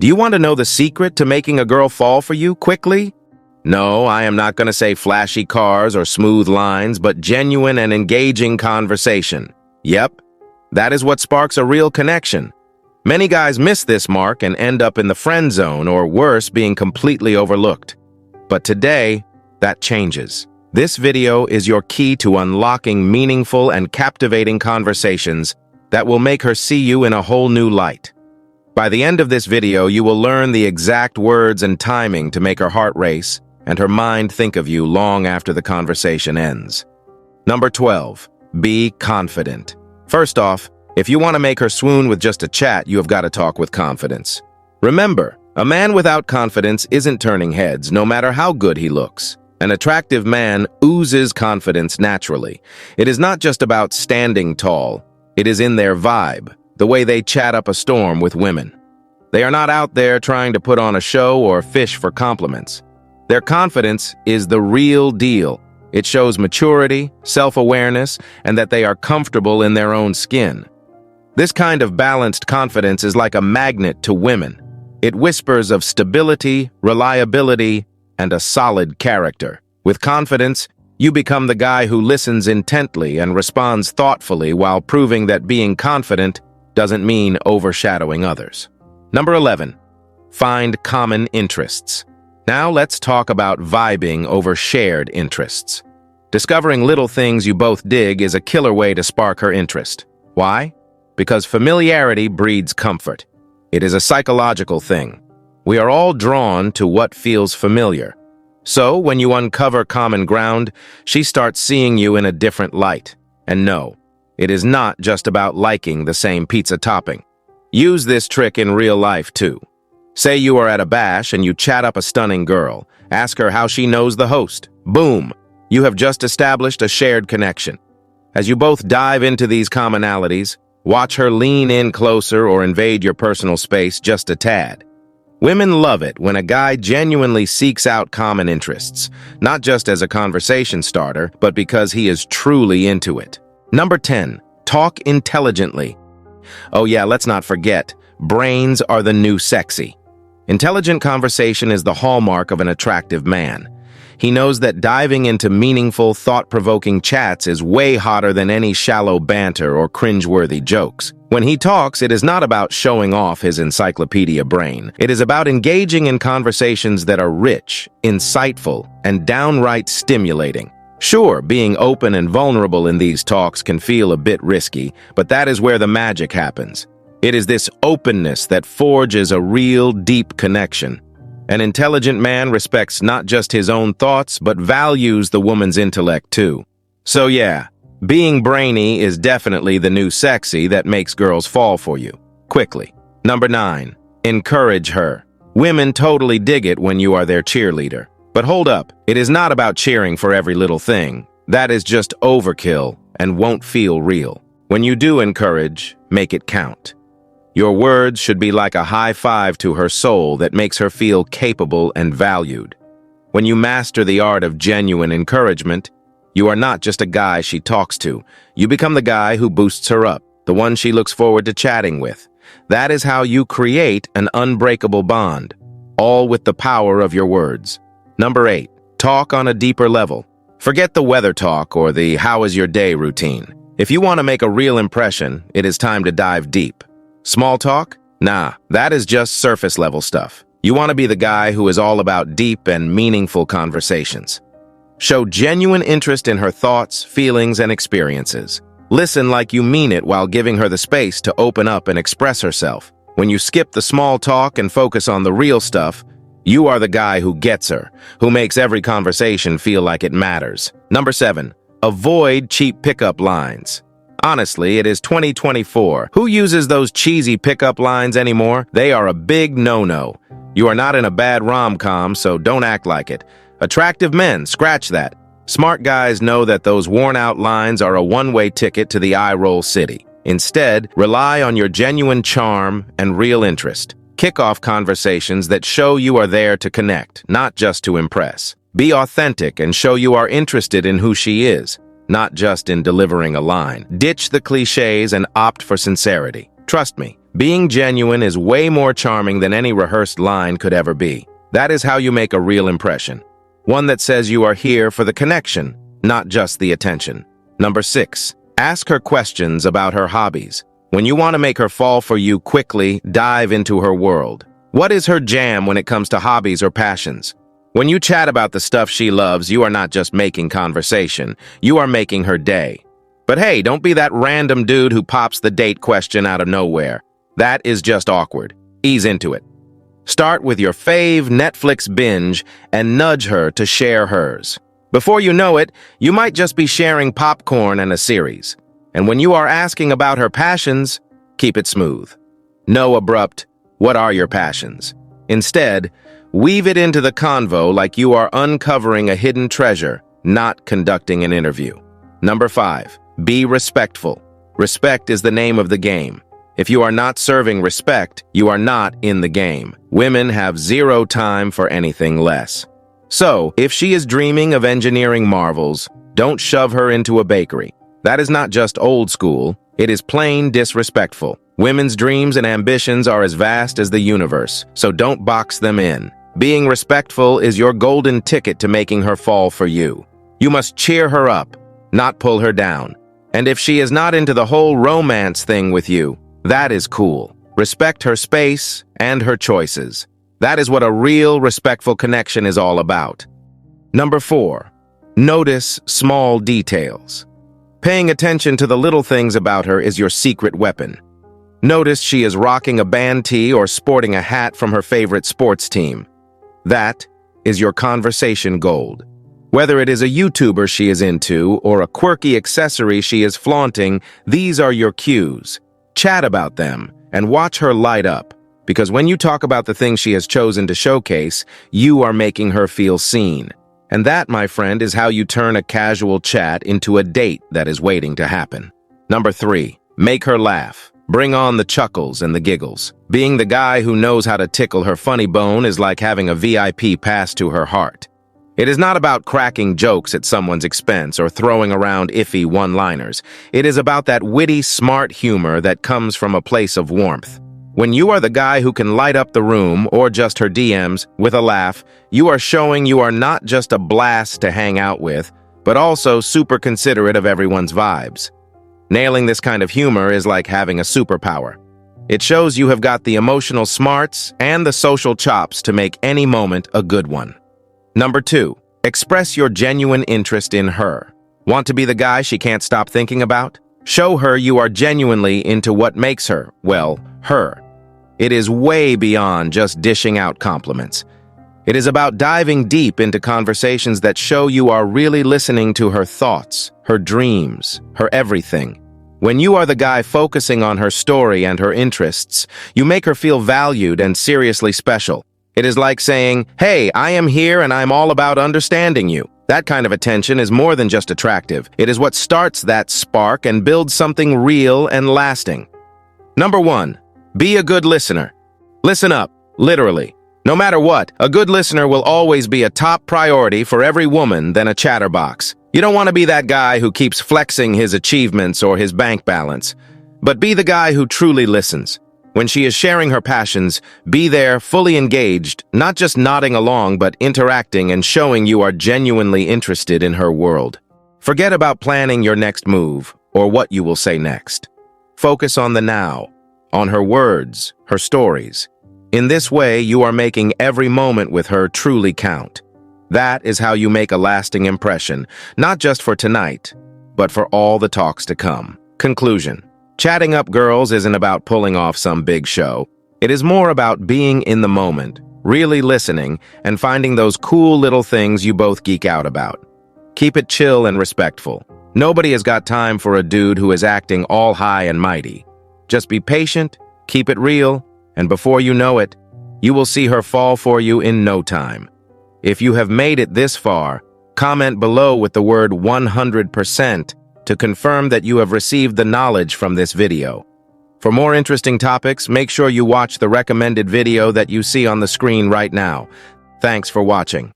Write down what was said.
Do you want to know the secret to making a girl fall for you quickly? No, I am not going to say flashy cars or smooth lines, but genuine and engaging conversation. Yep, that is what sparks a real connection. Many guys miss this mark and end up in the friend zone, or worse, being completely overlooked. But today, that changes. This video is your key to unlocking meaningful and captivating conversations that will make her see you in a whole new light. By the end of this video, you will learn the exact words and timing to make her heart race and her mind think of you long after the conversation ends. Number 12, be confident. First off, if you want to make her swoon with just a chat, you have got to talk with confidence. Remember, a man without confidence isn't turning heads, no matter how good he looks. An attractive man oozes confidence naturally. It is not just about standing tall. It is in their vibe, the way they chat up a storm with women. They are not out there trying to put on a show or fish for compliments. Their confidence is the real deal. It shows maturity, self-awareness, and that they are comfortable in their own skin. This kind of balanced confidence is like a magnet to women. It whispers of stability, reliability, and a solid character. With confidence, you become the guy who listens intently and responds thoughtfully while proving that being confident doesn't mean overshadowing others. Number 11, find common interests. Now let's talk about vibing over shared interests. Discovering little things you both dig is a killer way to spark her interest. Why? Because familiarity breeds comfort. It is a psychological thing. We are all drawn to what feels familiar. So, when you uncover common ground, she starts seeing you in a different light. And no, it is not just about liking the same pizza topping. Use this trick in real life, too. Say you are at a bash and you chat up a stunning girl. Ask her how she knows the host. Boom! You have just established a shared connection. As you both dive into these commonalities, watch her lean in closer or invade your personal space just a tad. Women love it when a guy genuinely seeks out common interests, not just as a conversation starter, but because he is truly into it. Number 10, talk intelligently. Oh yeah, let's not forget, brains are the new sexy. Intelligent conversation is the hallmark of an attractive man. He knows that diving into meaningful, thought-provoking chats is way hotter than any shallow banter or cringeworthy jokes. When he talks, it is not about showing off his encyclopedia brain. It is about engaging in conversations that are rich, insightful, and downright stimulating. Sure, being open and vulnerable in these talks can feel a bit risky, but that is where the magic happens. It is this openness that forges a real, deep connection. An intelligent man respects not just his own thoughts, but values the woman's intellect too. So yeah, being brainy is definitely the new sexy that makes girls fall for you quickly. Number 9, encourage her. Women totally dig it when you are their cheerleader. But hold up, it is not about cheering for every little thing. That is just overkill and won't feel real. When you do encourage, make it count. Your words should be like a high five to her soul that makes her feel capable and valued. When you master the art of genuine encouragement, you are not just a guy she talks to. You become the guy who boosts her up, the one she looks forward to chatting with. That is how you create an unbreakable bond, all with the power of your words. Number 8, talk on a deeper level. Forget the weather talk or the how is your day routine. If you want to make a real impression, it is time to dive deep. Small talk? Nah, that is just surface level stuff. You want to be the guy who is all about deep and meaningful conversations. Show genuine interest in her thoughts, feelings, and experiences. Listen like you mean it while giving her the space to open up and express herself. When you skip the small talk and focus on the real stuff, you are the guy who gets her, who makes every conversation feel like it matters. Number 7, avoid cheap pickup lines. Honestly, it is 2024. Who uses those cheesy pickup lines anymore? They are a big no-no. You are not in a bad rom-com, so don't act like it. Attractive men, scratch that. Smart guys know that those worn-out lines are a one-way ticket to the eye-roll city. Instead, rely on your genuine charm and real interest. Kick off conversations that show you are there to connect, not just to impress. Be authentic and show you are interested in who she is, not just in delivering a line. Ditch the cliches and opt for sincerity. Trust me, Being genuine is way more charming than any rehearsed line could ever be. That is how you make a real impression. One that says you are here for the connection, not just the attention. Number 6. Ask her questions about her hobbies. When you want to make her fall for you quickly, dive into her world. What is her jam when it comes to hobbies or passions? When you chat about the stuff she loves, you are not just making conversation, you are making her day. But hey, don't be that random dude who pops the date question out of nowhere. That is just awkward. Ease into it. Start with your fave Netflix binge and nudge her to share hers. Before you know it, you might just be sharing popcorn and a series. And when you are asking about her passions, keep it smooth. No abrupt, "What are your passions?" Instead, weave it into the convo like you are uncovering a hidden treasure, not conducting an interview. Number 5. Be respectful. Respect is the name of the game. If you are not serving respect, you are not in the game. Women have zero time for anything less. So, if she is dreaming of engineering marvels, don't shove her into a bakery. That is not just old school, it is plain disrespectful. Women's dreams and ambitions are as vast as the universe, so don't box them in. Being respectful is your golden ticket to making her fall for you. You must cheer her up, not pull her down. And if she is not into the whole romance thing with you, that is cool. Respect her space and her choices. That is what a real, respectful connection is all about. Number 4. Notice small details. Paying attention to the little things about her is your secret weapon. Notice she is rocking a band tee or sporting a hat from her favorite sports team. That is your conversation gold. Whether it is a YouTuber she is into or a quirky accessory she is flaunting, these are your cues. Chat about them and watch her light up, because when you talk about the things she has chosen to showcase, you are making her feel seen. And that, my friend, is how you turn a casual chat into a date that is waiting to happen. Number 3. Make her laugh. Bring on the chuckles and the giggles. Being the guy who knows how to tickle her funny bone is like having a VIP pass to her heart. It is not about cracking jokes at someone's expense or throwing around iffy one-liners. It is about that witty, smart humor that comes from a place of warmth. When you are the guy who can light up the room, or just her DMs, with a laugh, you are showing you are not just a blast to hang out with, but also super considerate of everyone's vibes. Nailing this kind of humor is like having a superpower. It shows you have got the emotional smarts and the social chops to make any moment a good one. Number 2. Express your genuine interest in her. Want to be the guy she can't stop thinking about? Show her you are genuinely into what makes her, well, her. It is way beyond just dishing out compliments. It is about diving deep into conversations that show you are really listening to her thoughts, her dreams, her everything. When you are the guy focusing on her story and her interests, you make her feel valued and seriously special. It is like saying, "Hey, I am here and I'm all about understanding you." That kind of attention is more than just attractive. It is what starts that spark and builds something real and lasting. Number 1. Be a good listener. Listen up, literally. No matter what, a good listener will always be a top priority for every woman than a chatterbox. You don't want to be that guy who keeps flexing his achievements or his bank balance, but be the guy who truly listens. When she is sharing her passions, be there, fully engaged, not just nodding along, but interacting and showing you are genuinely interested in her world. Forget about planning your next move or what you will say next. Focus on the now, on her words, her stories. In this way, you are making every moment with her truly count. That is how you make a lasting impression, not just for tonight, but for all the talks to come. Conclusion. Chatting up girls isn't about pulling off some big show. It is more about being in the moment, really listening, and finding those cool little things you both geek out about. Keep it chill and respectful. Nobody has got time for a dude who is acting all high and mighty. Just be patient, keep it real, and before you know it, you will see her fall for you in no time. If you have made it this far, comment below with the word 100% to confirm that you have received the knowledge from this video. For more interesting topics, make sure you watch the recommended video that you see on the screen right now. Thanks for watching.